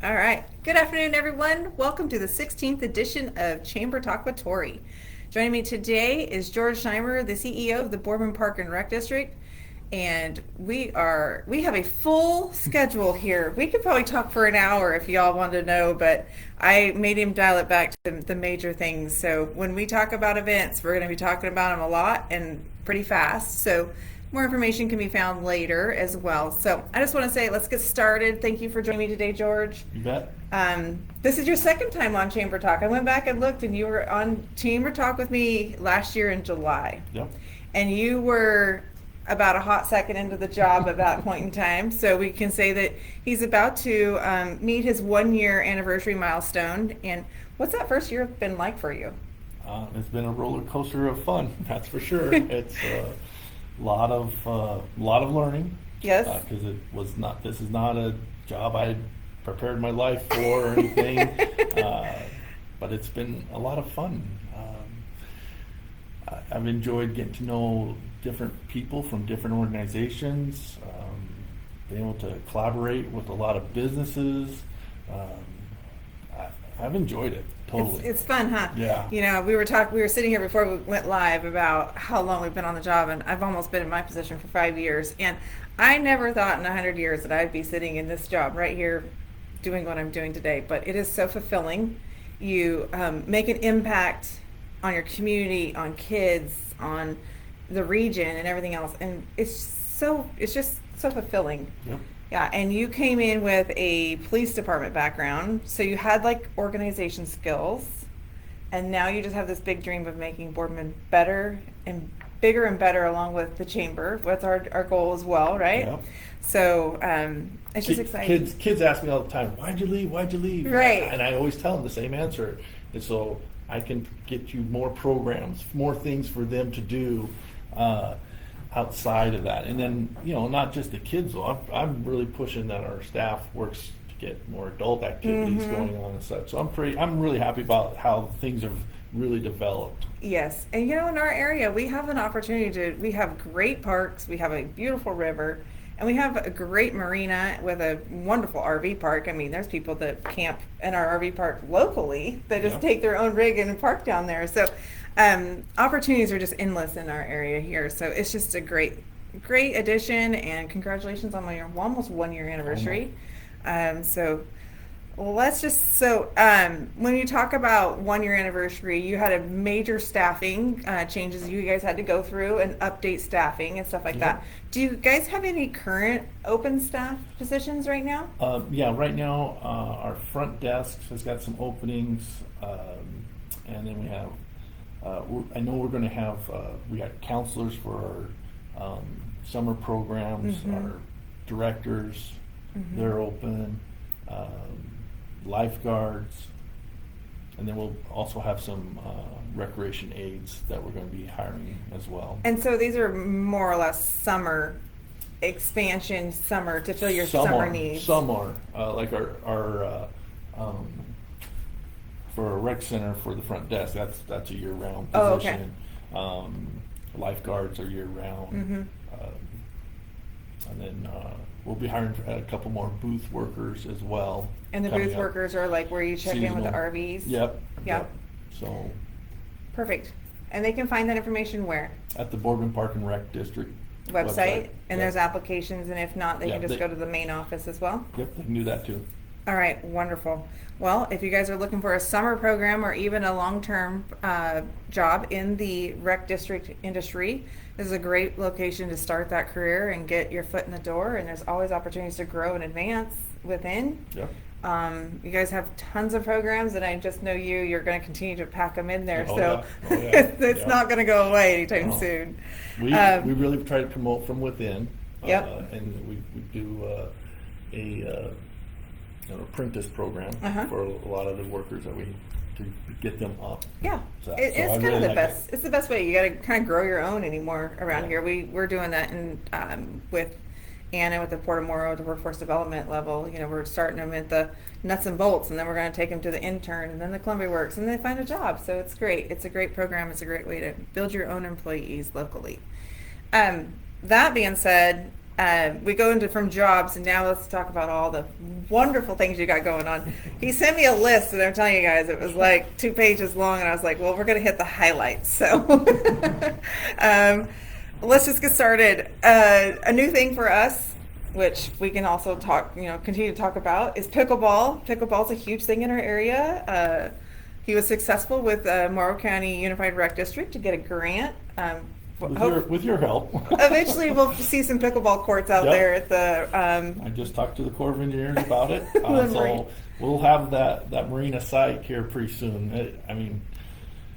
All right. Good afternoon, everyone. Welcome to the 16th edition of Chamber Talk with Torrie. Joining me today is George Shimer, the CEO of the Boardman Park and Rec District. And we have a full schedule here. We could probably talk for an hour if y'all wanted to know, but I made him dial it back to the major things. So when we talk about events, we're going to be talking about them a lot and pretty fast. So more information can be found later as well. So I just want to say, let's get started. Thank you for joining me today, George. You bet. This is your second time on Chamber Talk. I went back and looked, and you were on Chamber Talk with me last year in July. Yep. And you were about a hot second into the job at that point in time. So we can say that he's about to meet his 1 year anniversary milestone. And what's that first year been like for you? It's been a roller coaster of fun, that's for sure. It's a lot of learning. Yes. Because this is not a job I prepared my life for or anything. But it's been a lot of fun. I've enjoyed getting to know different people from different organizations, being able to collaborate with a lot of businesses. I've enjoyed it totally. It's fun, huh? Yeah. You know, we were sitting here before we went live about how long we've been on the job, and I've almost been in my position for 5 years. And I never thought in 100 years that I'd be sitting in this job right here doing what I'm doing today. But it is so fulfilling. You make an impact on your community, on kids, on the region and everything else, and it's just so fulfilling. Yep. Yeah. And you came in with a police department background, so you had like organization skills, and now you just have this big dream of making Boardman better and bigger and better, along with the chamber. That's our goal as well, right? Yep. So it's just exciting. Kids ask me all the time, why'd you leave? Right. And I always tell them the same answer. And so I can get you more programs, more things for them to do outside of that. And then, not just the kids, though. I'm really pushing that our staff works to get more adult activities going on and such. So I'm really happy about how things have really developed. Yes. And in our area, we have an opportunity we have great parks, we have a beautiful river, and we have a great marina with a wonderful RV park. I mean, there's people that camp in our RV park locally that just take their own rig and park down there. So opportunities are just endless in our area here. So it's just a great addition, and congratulations on your almost 1 year anniversary. When you talk about 1 year anniversary, you had a major staffing changes you guys had to go through and update staffing and stuff like that. Do you guys have any current open staff positions right now? Right now our front desk has got some openings, and then we have. I know we're going to have. We got counselors for our summer programs. Our directors, they're open. Lifeguards, and then we'll also have some recreation aides that we're going to be hiring as well. And so these are more or less summer expansion, to fill your summer needs. Some are like our for a rec center for the front desk. That's a year-round position. Oh, okay. Lifeguards are year-round, and then we'll be hiring a couple more booth workers as well. And the booth workers are like where you check in with the RVs? Yep. So perfect. And they can find that information where? At the Boardman Park and Rec District website. And there's applications, and if not, they can just go to the main office as well? Yep, they can do that too. All right, wonderful. Well, if you guys are looking for a summer program or even a long-term job in the rec district industry, this is a great location to start that career and get your foot in the door, and there's always opportunities to grow and advance within. Yep. You guys have tons of programs, and I just know you're going to continue to pack them in there. It's not going to go away anytime soon. We really try to promote from within. And we do an apprentice program for a lot of the workers that to get them up. Yeah, it's kind of the best. It's the best way. You got to kind of grow your own anymore around here. We're doing that with Anna with the Portamoro, the workforce development level. We're starting them at the nuts and bolts, and then we're going to take them to the intern, and then the Columbia Works, and then they find a job. So it's great. It's a great program. It's a great way to build your own employees locally. That being said, we go into from jobs, and now let's talk about all the wonderful things you got going on. He sent me a list, and I'm telling you guys, it was like 2 pages long, and I was like, well, we're going to hit the highlights. So let's just get started. A new thing for us, which we can also talk, continue to talk about, is pickleball. Pickleball's a huge thing in our area. He was successful with Morrow County Unified Rec District to get a grant. With your help. Eventually, we'll see some pickleball courts out Yep. there at the. I just talked to the Corps of Engineers about it. Marina. So we'll have that Marina site here pretty soon.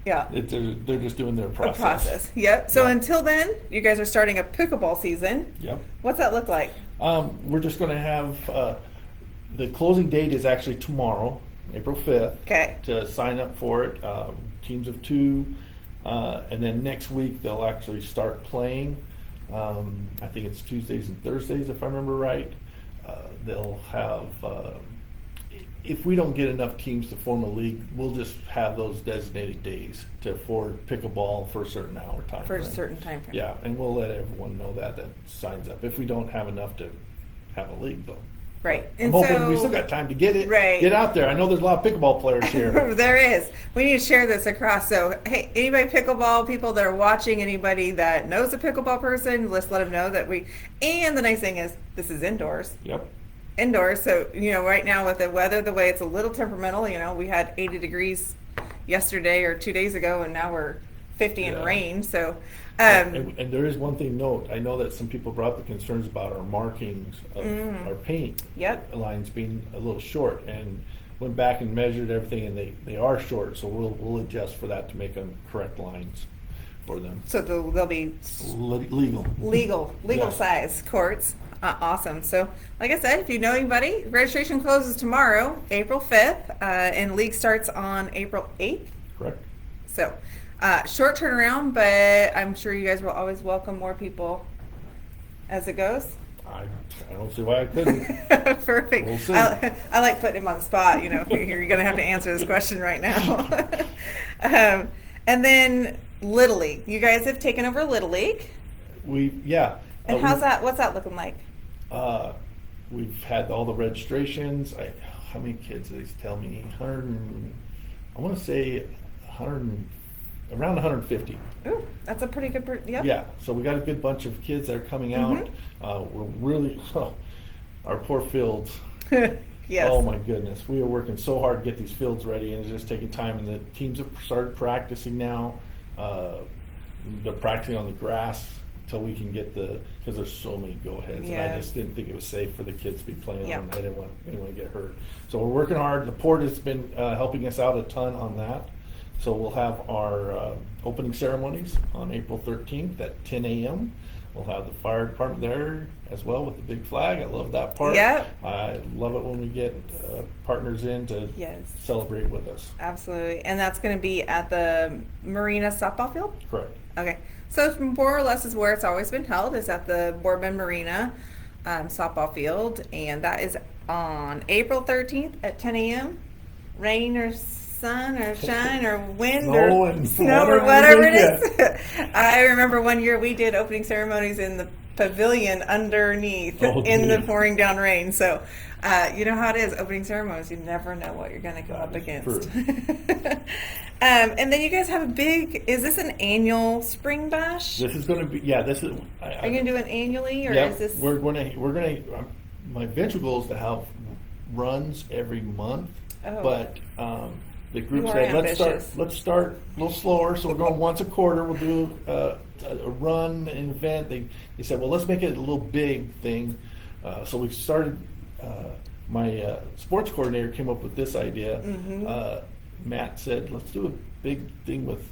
Yeah. They're just doing their A process. process. Yep. So Yeah. until then, you guys are starting a pickleball season. Yep. What's that look like? We're just going to have the closing date is actually tomorrow, April 5th. Okay. To sign up for it. Teams of 2. And then next week they'll actually start playing. I think it's Tuesdays and Thursdays, if I remember right. They'll have, if we don't get enough teams to form a league, we'll just have those designated days for pickleball for a certain hour time. For a frame. certain time frame. Yeah, and we'll let everyone know that signs up. If we don't have enough to have a league, though. Right. I'm And hoping so we still got time to get it. Right. Get out there. I know there's a lot of pickleball players here. There is. We need to share this across. So, hey, anybody pickleball people that are watching, anybody that knows a pickleball person, let's let them know that we. And the nice thing is, this is indoors. Yep. Indoors. So, right now with the weather, the way it's a little temperamental, we had 80 degrees yesterday or 2 days ago, and now we're 50 and Yeah. rain. So, And there is one thing note. I know that some people brought the concerns about our markings of our paint Yep. lines being a little short, and went back and measured everything, and they are short. So we'll adjust for that to make them correct lines for them. so they'll be Legal. legal Yeah. size courts. Awesome. So, like I said, if you know anybody, registration closes tomorrow, April 5th, and league starts on April 8th. Correct. So, short turnaround, but I'm sure you guys will always welcome more people as it goes. I don't see why I couldn't. Perfect. We'll see. I like putting him on the spot. You're going to have to answer this question right now. And then Little League. You guys have taken over Little League. Yeah. And what's that looking like? We've had all the registrations. How many kids did they tell me? I want to say 100, around 150. Ooh, that's a pretty good. Yep. Yeah, so we got a good bunch of kids that are coming out. We're really, our poor fields. Yes. Oh my goodness, we are working so hard to get these fields ready, and it's just taking time. And the teams have started practicing now. They're practicing on the grass until we can get because there's so many go-aheads, Yeah. and I just didn't think it was safe for the kids to be playing Yeah. on. I didn't want anyone to get hurt. So we're working hard. The port has been helping us out a ton on that. So we'll have our opening ceremonies on April 13th at 10 a.m. We'll have the fire department there as well with the big flag. I love that part. Yep. I love it when we get partners in to Yes. celebrate with us. Absolutely. And that's going to be at the Marina softball field? Correct. Okay. So more or less is where it's always been held, is at the Boardman Marina softball field. And that is on April 13th at 10 a.m. Rain or sun or shine or wind Snow or and snow or whatever whatever we it is. I remember one year we did opening ceremonies in the pavilion underneath Oh, in the dear. pouring down rain. So you know how it is, opening ceremonies, you never know what you're going to come That up is against. true. And then you guys have is this an annual spring bash? This is going to be, this is. Are you going to do it annually, or Yep, is this? we're going to. My eventual goal is to have runs every month, Oh. but the group You are said ambitious. let's start a little slower. So we're going once a quarter. We'll do a run, an event. They said, well, let's make it a little big thing. So we started. My sports coordinator came up with this idea. Matt said, let's do a big thing with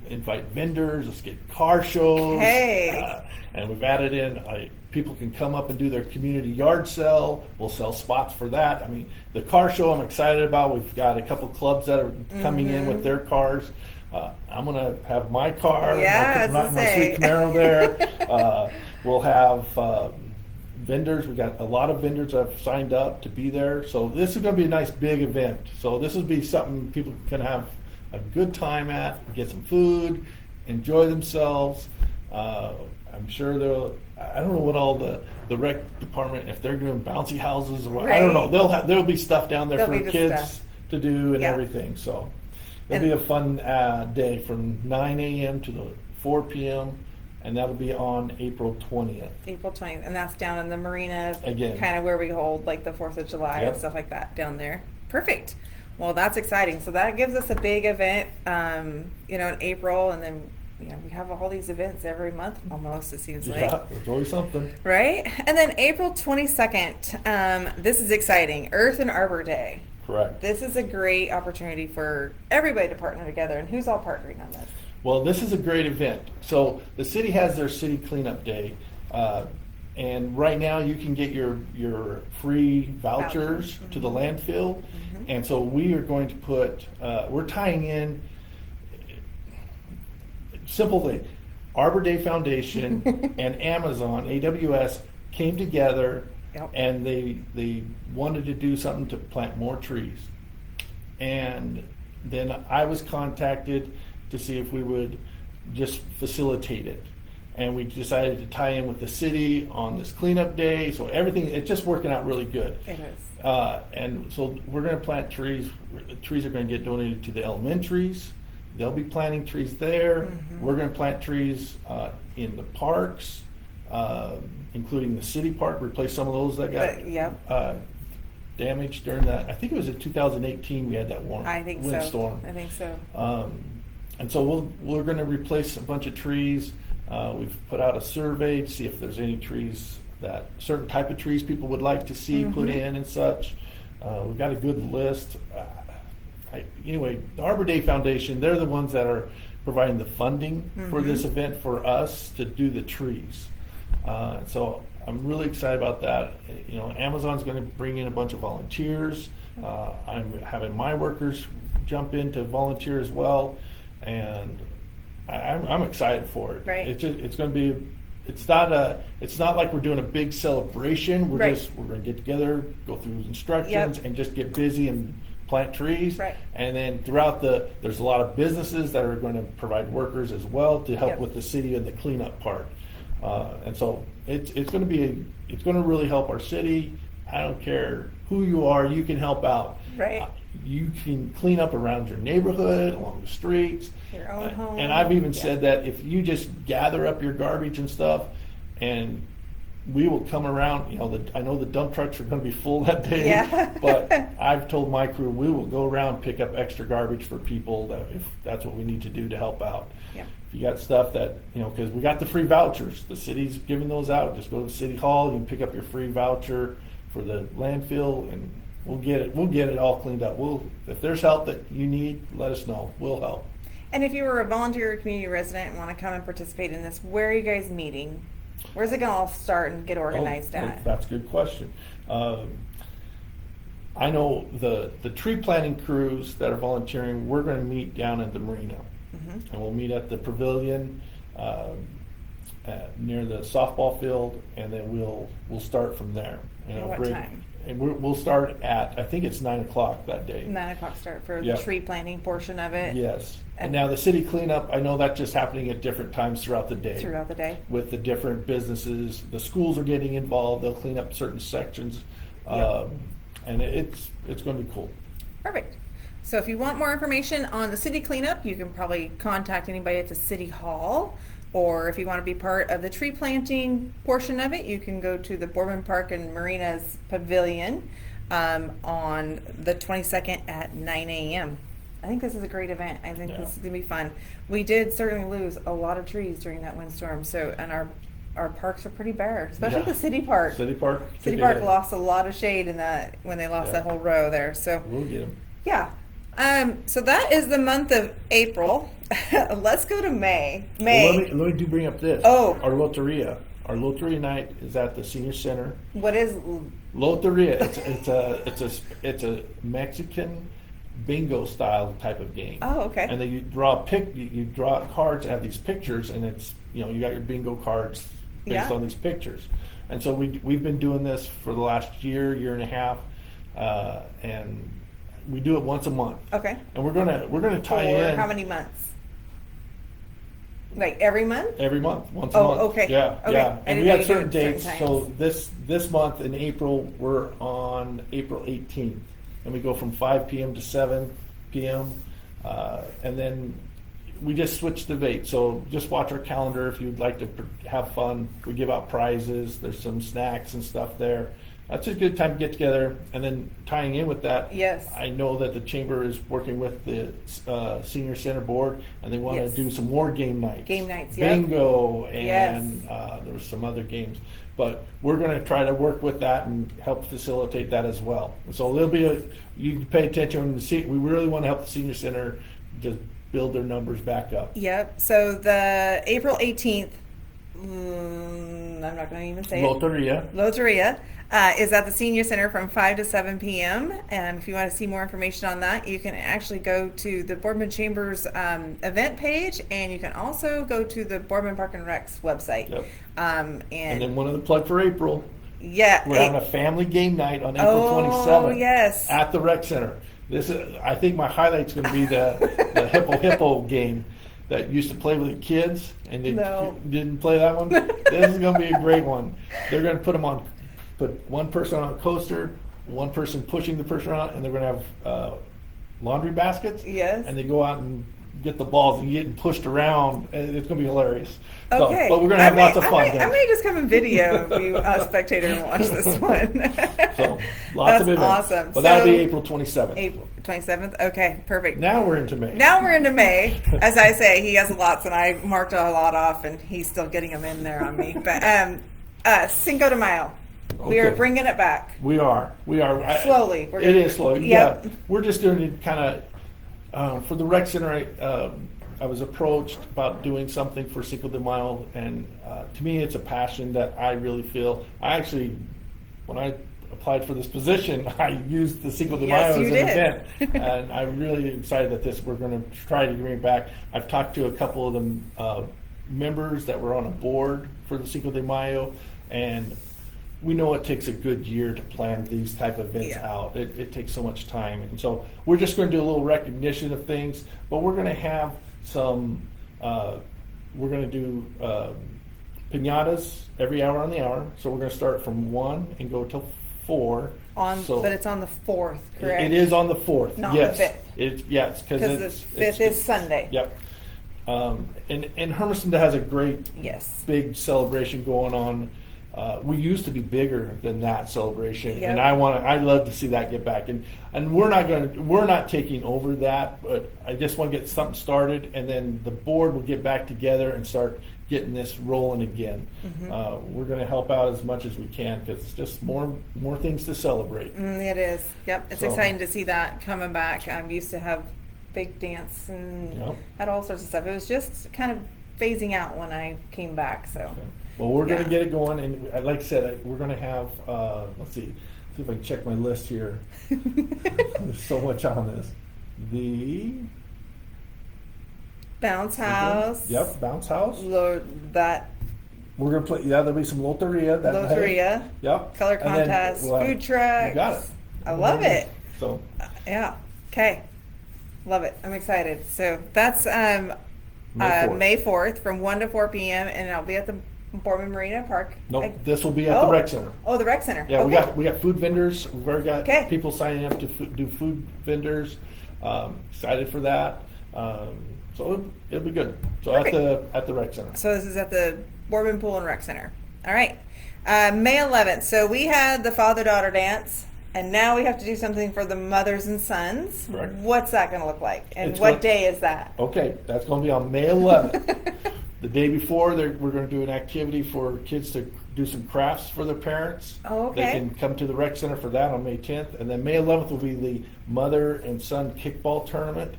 invite vendors. Let's get car shows. Hey. And we've added in. People can come up and do their community yard sale. We'll sell spots for that. I mean, the car show I'm excited about. We've got a couple clubs that are coming in with their cars. I'm going to have my car, Yeah, my sweet Camaro there. We'll have vendors. We got a lot of vendors that have signed up to be there. So this is going to be a nice big event. So this will be something people can have a good time at, get some food, enjoy themselves. I'm sure I don't know what all the rec department, if they're doing bouncy houses or what, I Right. don't know. There'll be stuff down there There'll for be the kids stuff. to do and Yeah. everything. So it'll And- be a fun day from 9 a.m. to the 4 p.m. and that'll be on April 20th. April 20th, and that's down in the Marina, Again. kind of where we hold like the 4th of July Yep. and stuff like that down there. Perfect. Well, that's exciting. So that gives us a big event, in April, and then we have all these events every month almost. It seems like. Yeah, there's always something. Right, and then April 22nd. This is exciting. Earth and Arbor Day. Correct. This is a great opportunity for everybody to partner together. And who's all partnering on this? Well, this is a great event. So the city has their city cleanup day, and right now you can get your free vouchers Vouchers. to the landfill. Mhm. And so we are going to put, we're tying in, simple thing, Arbor Day Foundation and Amazon, AWS, came together Yep. and they wanted to do something to plant more trees. And then I was contacted to see if we would just facilitate it. And we decided to tie in with the city on this cleanup day. So everything, it's just working out really good. It is. And so we're going to plant trees. Trees are going to get donated to the elementaries. They'll be planting trees there. Mhm. We're going to plant trees in the parks, including the city park, replace some of those that got Yep. damaged during that. I think it was in 2018 we had that I think windstorm. so. I think so. And so we're going to replace a bunch of trees. We've put out a survey to see if there's any trees that certain type of trees people would like to see put Mhm. in and such. We've got a good list. Anyway, the Arbor Day Foundation, they're the ones that are providing the funding for this event for us to do the trees. So I'm really excited about that. Amazon's going to bring in a bunch of volunteers. I'm having my workers jump in to volunteer as well, and I'm excited for it. Right. It's going to be. It's not like we're doing a big celebration. We're Right. we're going to get together, go through instructions, Yep. and just get busy and plant trees. Right. And then throughout there's a lot of businesses that are going to provide workers as well to help Yep. with the city and the cleanup part. And so it's going to really help our city. I don't care who you are, you can help out. Right. You can clean up around your neighborhood, along the streets. Your own home. And I've even Yeah. said that if you just gather up your garbage and stuff, and we will come around, I know the dump trucks are going to be full that day. Yeah. But I've told my crew, we will go around, pick up extra garbage for people if that's what we need to do to help out. Yeah. If you got stuff that, because we got the free vouchers, the city's giving those out, just go to City Hall, you can pick up your free voucher for the landfill, and we'll get it all cleaned up. If there's help that you need, let us know, we'll help. And if you were a volunteer or community resident and want to come and participate in this, where are you guys meeting? Where's it going to all start and get organized at? That's a good question. I know the tree planting crews that are volunteering, we're going to meet down at the Marina. Mhm. And we'll meet at the pavilion near the softball field, and then we'll start from there. And what time? And we'll start at, I think it's 9 o'clock that day. 9 o'clock start for Yeah. the tree planting portion of it. Yes. And now the city cleanup, I know that's just happening at different times throughout the day. Throughout the day. With the different businesses, the schools are getting involved, they'll clean up certain sections. Yep. And it's going to be cool. Perfect. So if you want more information on the city cleanup, you can probably contact anybody at the city hall. Or if you want to be part of the tree planting portion of it, you can go to the Boardman Park and Marina's Pavilion on the 22nd at 9 a.m. I think this is a great event. I think Yeah. this is going to be fun. We did certainly lose a lot of trees during that windstorm, and our parks are pretty bare, especially Yeah. the city park. City Park. City Park lost a lot of shade in that when they lost Yeah. that whole row there. So We'll get them. yeah. So that is the month of April. Let's go to May. Well, May. let me do bring up this. Oh. Our Loteria. Our Loteria night is at the senior center. What is? Loteria. It's a Mexican bingo style type of game. Oh, okay. And then you draw cards that have these pictures, and it's you got your bingo cards based Yeah. on these pictures. And so we've been doing this for the last year and a half, and we do it once a month. Okay. And we're gonna tie For in. how many months? Like every month? Every month, once a Oh, month. okay. Yeah, Okay. yeah. I And didn't we know got you do certain it certain dates. times. So this month in April, we're on April 18th, and we go from 5 p.m. to 7 p.m. And then we just switch the date. So just watch our calendar if you'd like to have fun. We give out prizes. There's some snacks and stuff there. That's a good time to get together. And then tying in with that, Yes. I know that the chamber is working with the senior center board, and they want Yes. to do some more game nights. Game nights, yep. Bingo, Yes. and there was some other games. But we're going to try to work with that and help facilitate that as well. So there'll be you can pay attention and see. We really want to help the senior center just build their numbers back up. Yep. So the April 18th, I'm not going to even say it. Loteria is at the Senior Center from 5 to 7 p.m. And if you want to see more information on that, you can actually go to the Boardman Chamber's event page, and you can also go to the Boardman Park and Rec's website. Yep. And then one of the plug for April. Yeah. We're having a family game night on April 27th. Oh, yes. At the rec center. I think my highlight's going to be the hippo game that used to play with the kids, and they didn't play that one. This is going to be a great one. They're going to put one person on a coaster, one person pushing the person around, and they're going to have laundry baskets. Yes. And they go out and get the balls and getting pushed around, and it's going to be hilarious. Okay. So, but we're going to have lots of fun. I may just come and video if you spectator and watch this one. So lots of events. Awesome. But that'll be April 27th. April 27th. Okay, perfect. Now we're into May. Now we're into May. As I say, he has lots, and I marked a lot off, and he's still getting them in there on me. But Cinco de Mayo. We are Okay. bringing it back. We are. Slowly. It is slowly. Yep. Yeah. We're just doing it kind of for the rec center. I was approached about doing something for Cinco de Mayo, and to me, it's a passion that I really feel. When I applied for this position, I used the Cinco de Yes, Mayo you as an did. event, and I'm really excited that we're going to try to bring it back. I've talked to a couple of the members that were on a board for the Cinco de Mayo, and we know it takes a good year to plan these type of events out. It takes so much time. And so we're just going to do a little recognition of things, but we're going to have some, we're going to do piñatas every hour on the hour. So we're going to start from 1 and go till 4. But it's on the 4th, correct? It is on the 4th. Not yes. the 5th. Yes, because the 5th is Sunday. Yep. And Hermiston has a great big celebration going on. We used to be bigger than that celebration, and I'd love to see that get back. And we're not taking over that, but I just want to get something started, and then the board will get back together and start getting this rolling again. Mm-hmm. We're going to help out as much as we can because it's just more things to celebrate. It is. Yep, it's exciting to see that coming back. I used to have big dance and had all sorts of stuff. It was just kind of phasing out when I came back. So. Okay. Well, we're going to get it going, and like I said, we're going to have. Let's see if I can check my list here. There's so much on this. The bounce house. Yep, bounce house. That. We're going to play. Yeah, there'll be some loteria. Loteria. Yep. Color contest. Food trucks. You got it. I love it. So. Yeah. Okay. Love it. I'm excited. So that's May 4th from 1 to 4 p.m. and I'll be at the Boardman Marina Park. Nope, this will be at the rec center. Oh, the rec center. Yeah, okay. we got food vendors. We've already got people signing up to do food vendors. Excited for that. So it'll be good. So at the rec center. So this is at the Boardman Pool and Rec Center. All right. May 11th. So we had the father-daughter dance, and now we have to do something for the mothers and sons. Correct. What's that going to look like? And what day is that? Okay, that's going to be on May 11th. The day before, we're going to do an activity for kids to do some crafts for their parents. Oh, okay. They can come to the rec center for that on May 10th. And then May 11th will be the mother and son kickball tournament.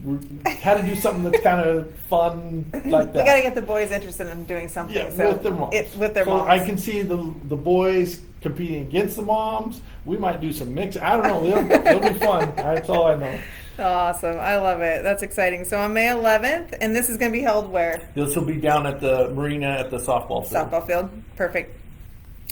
We had to do something that's kind of fun like that. We got to get the boys interested in doing something. Yeah, so with their moms. With their moms. I can see the boys competing against the moms. We might do some mix. I don't know. It'll be fun. That's all I know. Awesome. I love it. That's exciting. So on May 11th, and this is going to be held where? This will be down at the Marina at the softball field. Softball field. Perfect.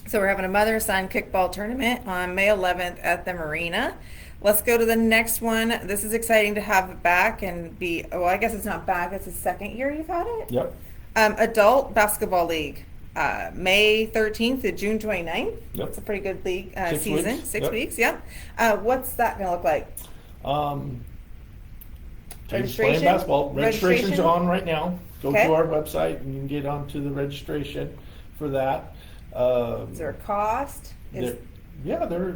So we're having a mother-son kickball tournament on May 11th at the Marina. Let's go to the next one. This is exciting to have it back and be, well, I guess it's not back. It's the second year you've had it. Yep. Adult Basketball League, May 13th to June 29th. Yep. It's a pretty good league 6 season. weeks. 6 Yep. weeks, yep. What's that going to look like? Teams playing basketball. Registration's on right now. Go Okay. to our website and you can get onto the registration for that. Is there a cost? I'm sure.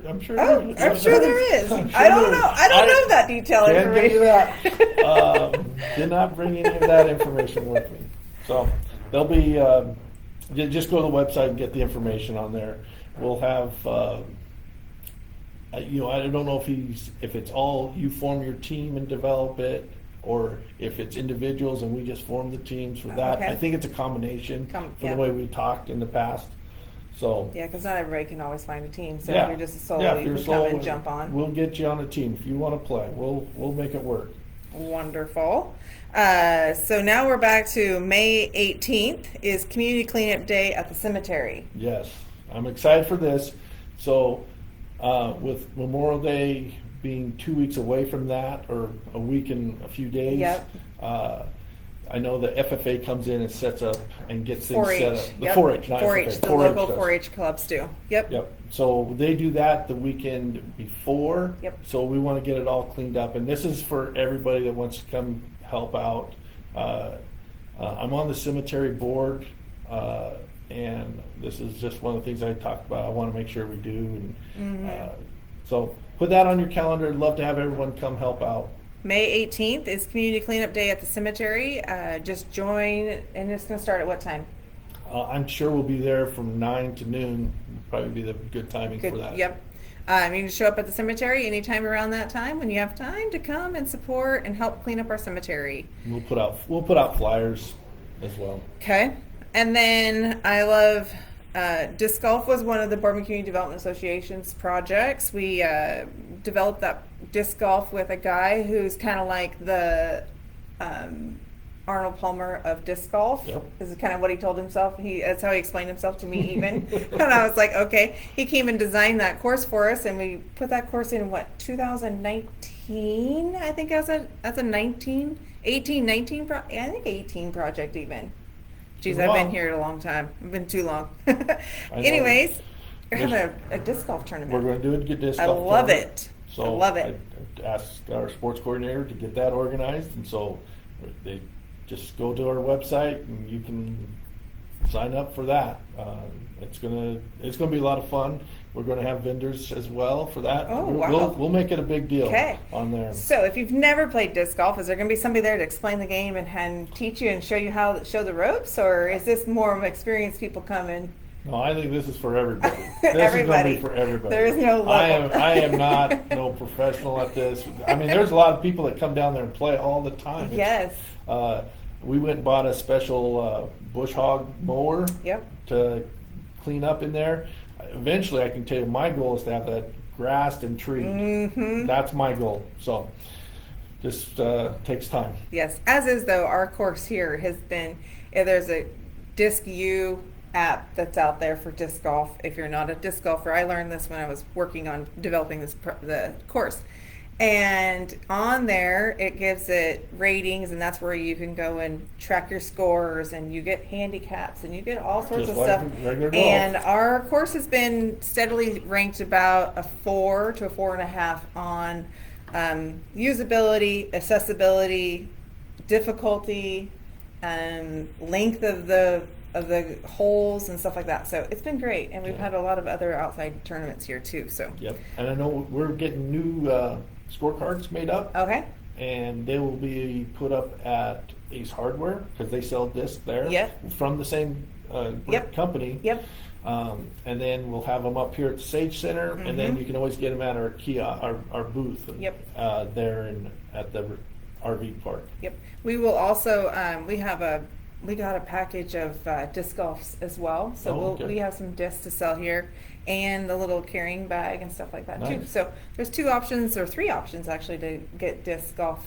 I'm sure there is. I'm sure I don't there is. know. I don't know that detail Can't give you information. that. Did not bring any of that information with me. So there'll be, just go to the website and get the information on there. We'll have, I don't know if it's all you form your team and develop it, or if it's individuals and we just form the teams for that. Okay. I think it's a combination for yeah. the way we talked in the past. So Yeah, because not everybody can always find a team. So yeah, if you're just a solo, if you you're can solo, come and jump on. We'll get you on a team if you want to play. We'll make it work. Wonderful. So now we're back to May 18th is Community Cleanup Day at the cemetery. Yes, I'm excited for this. So with Memorial Day being 2 weeks away from that, or a week and a few days, Yep. I know the FFA comes in and sets up and gets things 4-H. set up. The Yep. 4-H, not 4-H, FFA. the 4-H local does. 4-H clubs do. Yep. Yep. So they do that the weekend before. Yep. So we want to get it all cleaned up, and this is for everybody that wants to come help out. I'm on the cemetery board, and this is just one of the things I talked about. I want to make sure we do, and so put that on your calendar. I'd love to have everyone come help out. May 18th is Community Cleanup Day at the cemetery. Just join, and it's going to start at what time? I'm sure we'll be there from 9 to noon. Probably be the good timing for that. Yep. You can show up at the cemetery anytime around that time when you have time to come and support and help clean up our cemetery. We'll put out flyers as well. Okay. And then I love disc golf was one of the Boardman Community Development Association's projects. We developed that disc golf with a guy who's kind of like the Arnold Palmer of disc golf. Yep. This is kind of what he told himself. That's how he explained himself to me even. And I was like, okay. He came and designed that course for us, and we put that course in 2019. I think that's a 19, 18, 19. I think 18 project even. Jeez, I've been here a long time. I've been too long. Anyways, we're having a disc golf tournament. We're going to do a good disc I golf love tournament. it. So I love it. I asked our sports coordinator to get that organized, and so they just go to our website and you can sign up for that. It's gonna be a lot of fun. We're gonna have vendors as well for that. Oh, wow. We'll make it a big deal on there. So if you've never played disc golf, is there going to be somebody there to explain the game and teach you and show you show the ropes, or is this more of experienced people coming? No, I think this is for everybody. This Everybody. is going to be for everybody. There is no level. I am not no professional at this. I mean, there's a lot of people that come down there and play all the time. Yes. We went and bought a special bush hog mower Yep. to clean up in there. Eventually, I can tell you my goal is to have that grassed and treed. Mm-hmm. That's my goal. So just takes time. Yes. As is, though, our course here has been, there's a Disc U app that's out there for disc golf. If you're not a disc golfer, I learned this when I was working on developing the course. And on there, it gives it ratings, and that's where you can go and track your scores, and you get handicaps, and you get all sorts Just of like stuff. regular golf. And our course has been steadily ranked about a 4 to a 4.5 on usability, accessibility, difficulty, length of the holes and stuff like that. So it's been great, and we've had a lot of other outside tournaments here too. So Yep. And I know we're getting new scorecards made up, okay. and they will be put up at Ace Hardware because they sell discs there. Yep. From the same Yep. company. Yep. And then we'll have them up here at the Sage Center, and then you can always get them at our our booth. Yep. There at the RV park. Yep. We will also we got a package of disc golfs as well. So okay. we have some discs to sell here, and the little carrying bag and stuff like that too. Nice. So there's 2 options, or 3 options actually, to get disc golf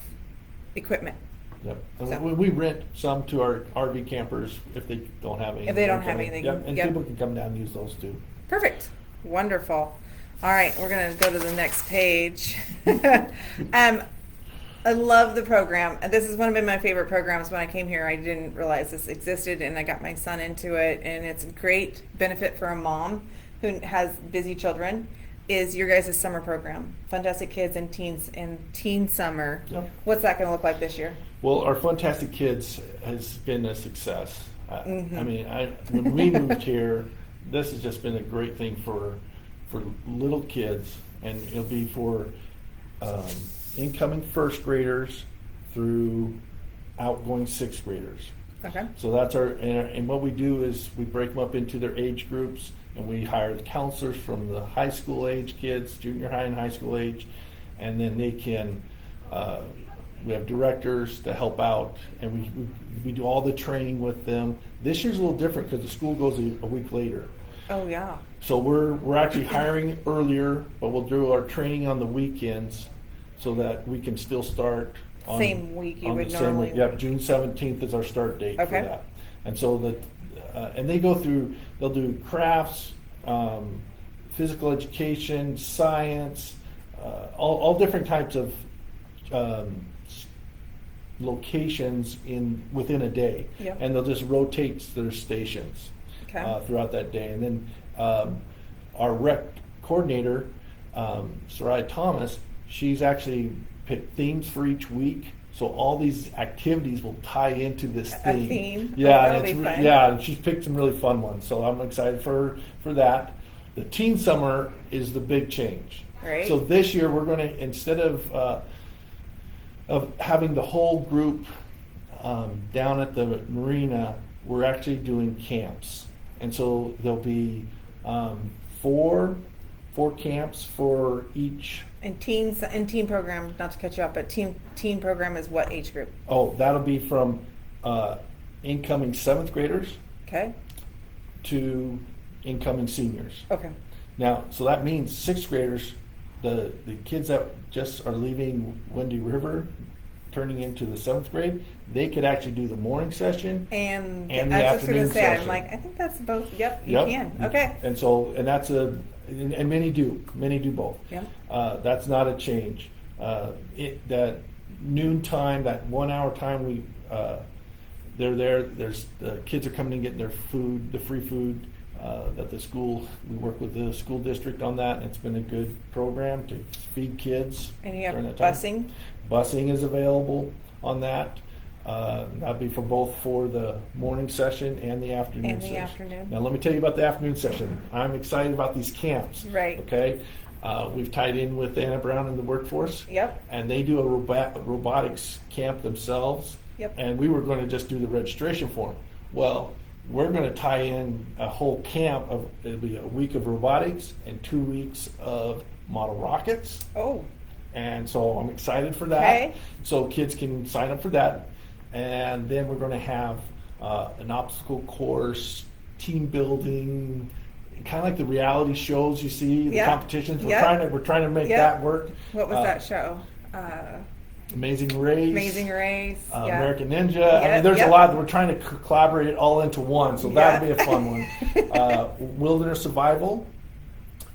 equipment. Yep. And So- we rent some to our RV campers if they don't have anything. If they don't have anything, Yep. And yep. people can come down and use those too. Perfect. Wonderful. All right, we're going to go to the next page. I love the program. This is one of my favorite programs. When I came here, I didn't realize this existed, and I got my son into it, and it's a great benefit for a mom who has busy children. Is your guys' summer program, Fantastic Kids and Teens and Teen Summer? Yep. What's that going to look like this year? Well, our Fantastic Kids has been a success. Mm-hmm. I mean, when we moved here, this has just been a great thing for little kids, and it'll be for incoming first graders through outgoing sixth graders. Okay. So that's and what we do is we break them up into their age groups, and we hire the counselors from the high school age kids, junior high and high school age, and then they can, we have directors to help out, and we do all the training with them. This year's a little different because the school goes a week later. Oh, yeah. So we're actually hiring earlier, but we'll do our training on the weekends so that we can still start on Same week you on would the same normally. week. Yep, June 17th is our start date for Okay. that. And so and they go through, they'll do crafts, physical education, science, all different types of locations within a day. Yep. And they'll just rotate their stations Okay. throughout that day. And then our rec coordinator, Soraya Thomas, she's actually picked themes for each week. So all these activities will tie into this A theme. theme? Yeah, That'll and be fun. yeah, and she's picked some really fun ones. So I'm excited for that. The Teen Summer is the big change. Right. So this year we're going to, instead of having the whole group down at the Marina, we're actually doing camps. And so there'll be four camps for each. And teen program, not to cut you off, but teen program is what age group? Oh, that'll be from incoming seventh graders Okay. to incoming seniors. Okay. Now, so that means sixth graders, the kids that just are leaving Windy River, turning into the seventh grade, they could actually do the morning session. And the I was just going afternoon to say, I'm session. like, I think that's both. Yep, you Yep. can. Okay. And so, and that's and many do both. Yep. That's not a change. That noon time, that 1 hour time, they're there. There's the kids are coming and getting their food, the free food that the school. We work with the school district on that, and it's been a good program to feed kids. And you have during that time. busing? Busing is available on that. That'd be for the morning session and the afternoon And the session. afternoon. Now, let me tell you about the afternoon session. I'm excited about these camps. Right. Okay. We've tied in with Anna Brown in the workforce. Yep. And they do a robotics camp themselves. Yep. And we were going to just do the registration form. Well, we're going to tie in a whole camp it'll be a week of robotics and 2 weeks of model rockets. Oh, And so I'm excited for that. Okay. So kids can sign up for that. And then we're going to have an obstacle course, team building, kind of like the reality shows you see, the Yeah. competitions. Yeah. We're trying to make Yeah. that work. what was that show? Amazing Race. Amazing Race. Yeah. American Ninja. I Yeah, mean, there's yeah. a lot. We're trying to collaborate it all into one. So that'll Yeah. be a fun one. Wilderness survival.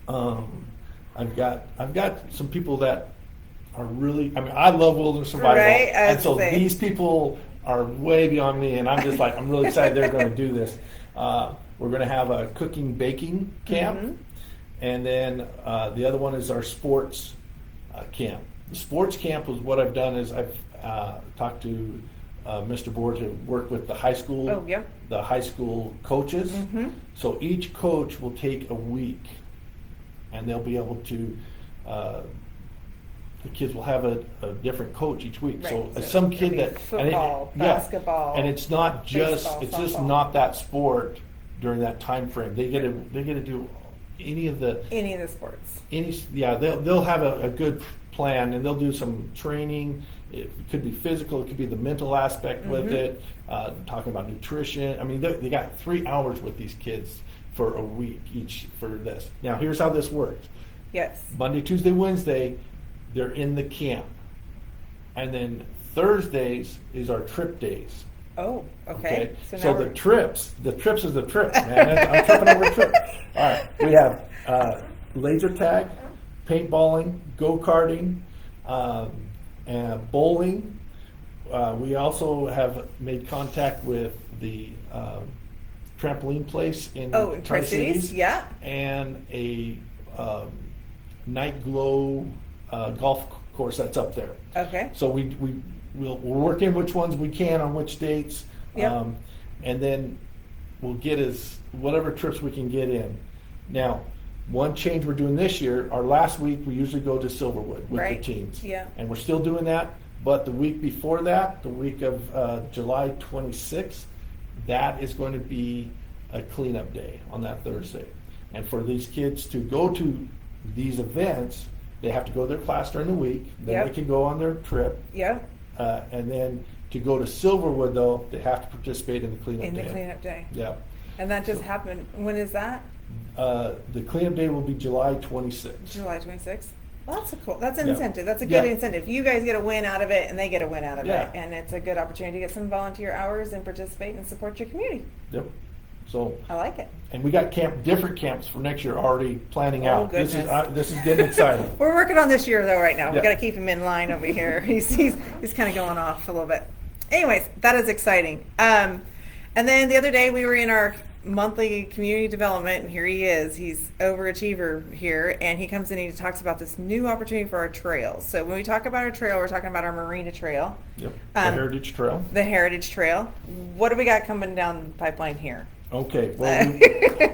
I've got some people that are really. I mean, I love wilderness survival, Right, I and was so saying. these people are way beyond me, and I'm just like I'm really excited they're going to do this. We're going to have a cooking baking camp, Mhm. and then the other one is our sports camp. The sports camp was what I've done is I've talked to Mr. Board to work with the high school, Oh, yeah. the high school coaches. Mhm. So each coach will take a week, and they'll be able to. The kids will have a different coach each week. Right. So So some it'll kid be that football, and basketball, and it's not just baseball, it's just softball. not that sport during that time frame. They get to do any of the Any of the sports. they'll have a good plan, and they'll do some training. It could be physical, it could be the mental aspect with Mhm. it, talking about nutrition. I mean, they got 3 hours with these kids for a week each for this. Now, here's how this works. Yes. Monday, Tuesday, Wednesday, they're in the camp. And then Thursdays is our trip days. Oh, okay. So now the we're, trips is the trips, man. I'm tripping over trips. All right, we have laser tag, paintballing, go-karting, and bowling. We also have made contact with the trampoline place in Tri-Cities, yeah. and a night glow golf course that's up there. Okay. So we'll work in which ones we can on which dates, Yep. and then we'll get whatever trips we can get in. Now, one change we're doing this year, our last week we usually go to Silverwood with Right. the teams, Yeah. and we're still doing that. But the week before that, the week of July 26th, that is going to be a cleanup day on that Thursday. And for these kids to go to these events, they have to go to their class during the week. Then Yep. they can go on their trip. Yeah. And then to go to Silverwood, though, they have to participate in the cleanup In day. the cleanup day. Yeah. And that just happened. When is that? The cleanup day will be July 26th. July 26th. Well, that's an Yeah. incentive. That's a good Yeah. incentive. You guys get a win out of it, and they get a win out of Yeah. it, and it's a good opportunity to get some volunteer hours and participate and support your community. Yep. So, I like it. and we got different camps for next year already planning Oh, out. goodness. This is getting exciting. We're working on this year though right now. We've Yeah. got to keep him in line over here. He's kind of going off a little bit. Anyways, that is exciting. And then the other day we were in our monthly community development, and here he is. He's overachiever here, and he comes in and he talks about this new opportunity for our trails. So when we talk about our trail, we're talking about our Marina Trail, Yep. The Heritage Trail. the Heritage Trail. What do we got coming down the pipeline here? Okay, well,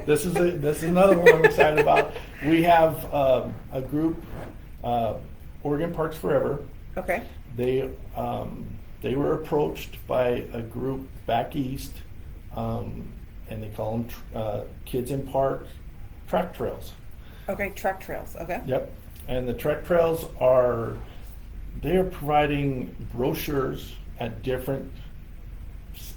this is another one I'm excited about. We have a group, Oregon Parks Forever. Okay. They were approached by a group back east, and they call them Kids in Park Track Trails. Okay, truck trails. Okay. Yep, and the track trails they are providing brochures at different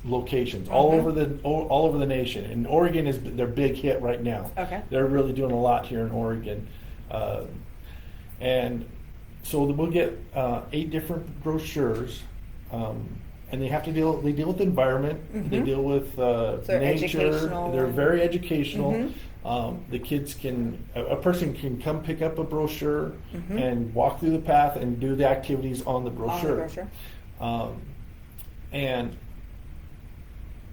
locations all over the nation. And Oregon is their big hit right now. Okay. They're really doing a lot here in Oregon, and so we'll get 8 different brochures, and they have to deal with the environment. They deal with they're nature. educational. They're very educational. The kids a person can come pick up a brochure and walk through the path and do the activities on the brochure. And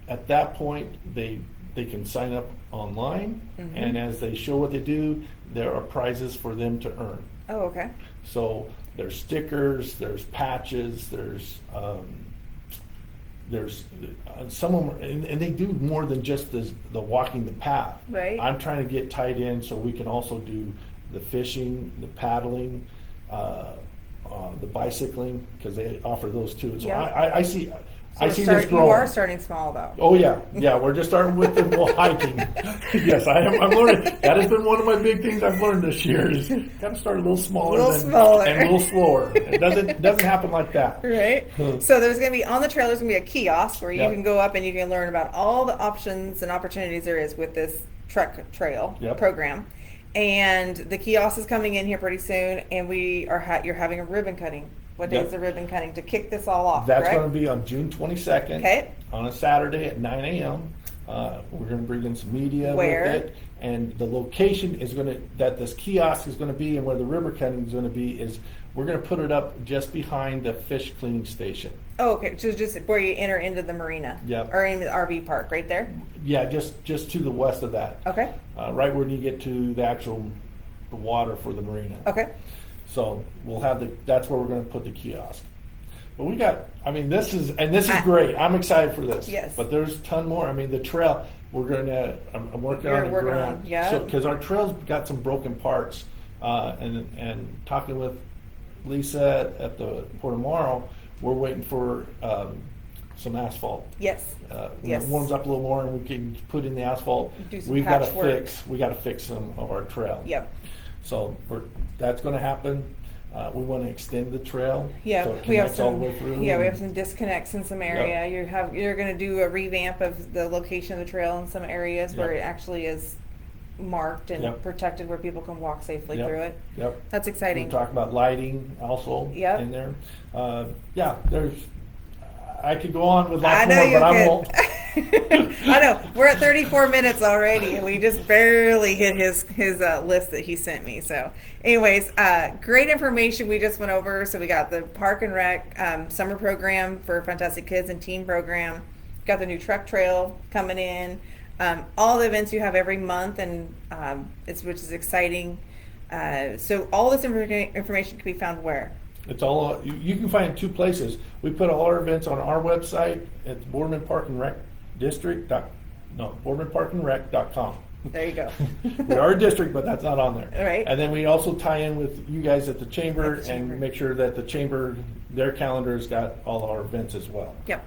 at that point, they can sign up online, and as they show what they do, there are prizes for them to earn. Oh, okay. So there's stickers, there's patches, there's some of them, and they do more than just the walking the path. Right. I'm trying to get tied in so we can also do the fishing, the paddling, the bicycling, because they offer those too. So Yeah. I see. So I see this growing. You are starting small though. Oh yeah. We're just starting with the hiking. Yes, I am. I'm learning. That has been one of my big things I've learned this year. Is got to start a little smaller, and a little slower. It doesn't happen like that. Right. So there's going to be on the trail. There's going to be a kiosk where you Yep. can go up and you can learn about all the options and opportunities there is with this truck trail Yep. program. And the kiosk is coming in here pretty soon, and you're having a ribbon cutting. What day Yep. is the ribbon cutting to kick this all off? That's correct? going to be on June 22nd. Okay. On a Saturday at 9 a.m. We're going to bring in some media Where? with it, and the location that this kiosk is going to be, and where the ribbon cutting is going to be, is we're going to put it up just behind the fish cleaning station. Oh, okay. So just where you enter into the marina. Yep. Or in the RV park, right there. Yeah, just to the west of that. Okay. Right when you get to the water for the marina. Okay. So we'll have that's where we're going to put the kiosk. But this is great. I'm excited for this. Yes. But there's a ton more. The trail, I'm working on You're the working ground. on, yeah. So, because our trail's got some broken parts, and talking with Lisa at the Port of Morrow, we're waiting for some asphalt. Yes. When Yes. it warms up a little more and we can put in the asphalt, Do some we've got to patchwork. fix some of our trail. Yep. So that's going to happen. We want to extend the trail. Yeah, so it we have connects all some. the way through. Yeah, we have some disconnects in some area. You're going to do a revamp of the location of the trail in some areas where Yep. it actually is marked and Yep. protected, where people can walk safely Yep. through it. Yep. That's We exciting. talk about lighting also Yep. in there. There's. I could go on with I lots know more, you but I could. won't. I know. We're at 34 minutes already, and we just barely hit his list that he sent me. So, anyways, great information we just went over. So we got the Park and Rec summer program for Fantastic Kids and teen program. Got the new truck trail coming in. All the events you have every month, and which is exciting. So all this information can be found where? It's all, you can find it 2 places. We put all our events on our website at Boardman Park and Rec District. BoardmanParkandRec.com. There you go. We are a district, but that's not on there. All right. And then we also tie in with you guys at the chamber, At the chamber. and make sure that the chamber, their calendar's got all our events as well. Yep.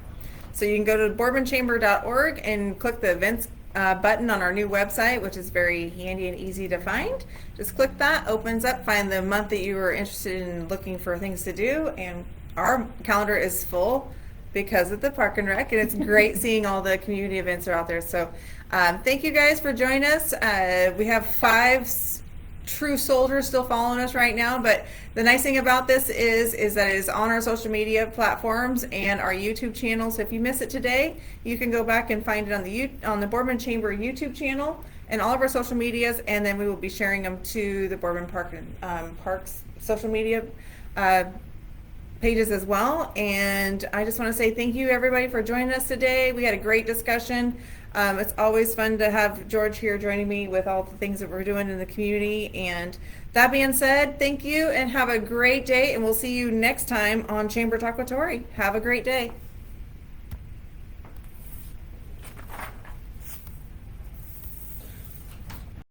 So you can go to boardmanchamber.org and click the events button on our new website, which is very handy and easy to find. Just click that, opens up, find the month that you were interested in looking for things to do, and our calendar is full because of the Park and Rec, and it's great seeing all the community events are out there. So thank you guys for joining us. We have 5 true soldiers still following us right now, but the nice thing about this is that it is on our social media platforms and our YouTube channel. So if you miss it today, you can go back and find it on the Boardman Chamber YouTube channel and all of our social medias, and then we will be sharing them to the Boardman Park's social media pages as well. And I just want to say thank you everybody for joining us today. We had a great discussion. It's always fun to have George here joining me with all the things that we're doing in the community. And that being said, thank you and have a great day, and we'll see you next time on Chamber Talk with Torrie. Have a great day.